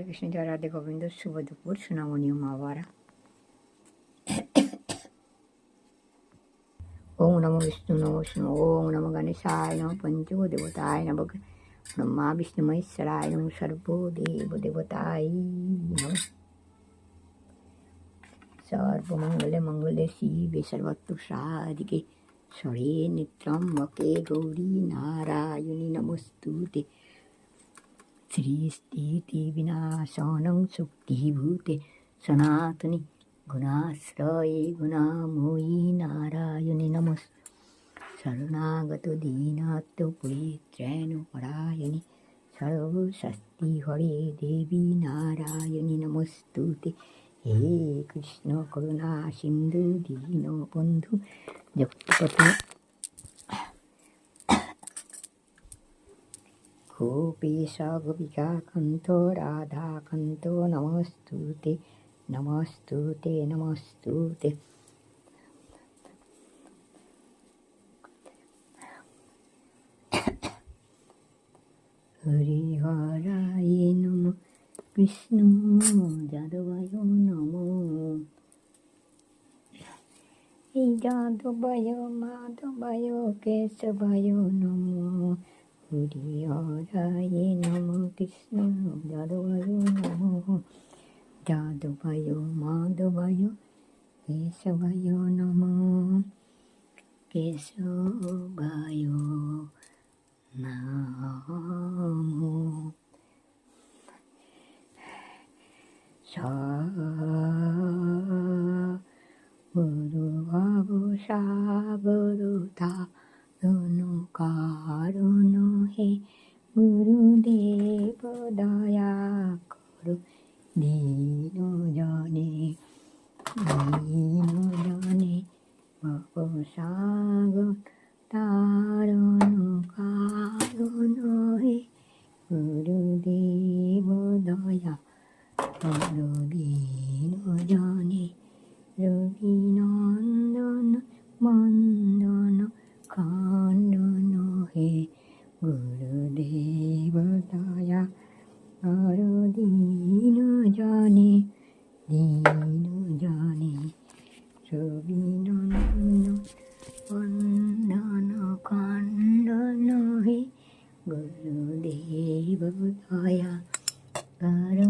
কৃষ্ণ জয় রাধে গোবিন্দ। শুভ দুপুর সোনামণি মা বাবারা। ওম নমো বিষ্ণু নমো বিষ্ণু ওম নমো গণেশায় নমো পঞ্চদেবতায় নমো ব্রহ্মা বিষ্ণু মহেশ্বরায় নমো সর্বদেব দেবতায় নমঃ। সর্বমঙ্গলে মঙ্গলে শিবে সর্বত্র সাধিকে স্বরে নিত্রম্বকে গৌরী নারায়ণী নমস্তুতে। সৃষ্টিতি বিনাশনং শক্তিভূতে সনাতনী গুণাশ্রয়ে গুণাময়ী নারায়ণী নমঃ। শরণাগত দীনাত্ম পরিত্রাণ পরায়ণী সর্বশক্তি হরে দেবী নারায়ণী নমস্তুতে। হে কৃষ্ণ করুণা সিন্ধু দীন বন্ধু জগৎপতি গোপীশ গোপিকা কান্ত রাধা কান্ত নমস্তুতে নমস্তুতে নমস্তুতে। হরি হরায় নম কৃষ্ণ যাদবায় নম। যাদবায় মাধবায় কেশবায় নম। হরি হরায় নম কৃষ্ণ যাদবায় নম। যাদবায় মাধবায় কেশবায় নম। কেশবায় নমো। গুরু ভাব সাগর ধারণ কারণ হে গুরুদেব দয়া করো দীন জনে। দীন জনে ভব সাগর তারণ কারণ হে গুরুদেব দয়া করো দীন জনে। রবিনন্দন বন্দন খণ্ডন হে গুরুদেব দয়া করো দীন জনে। দীন জনে রবিনন্দন বন্দন খণ্ডন হে গুরুদেব দয়া করো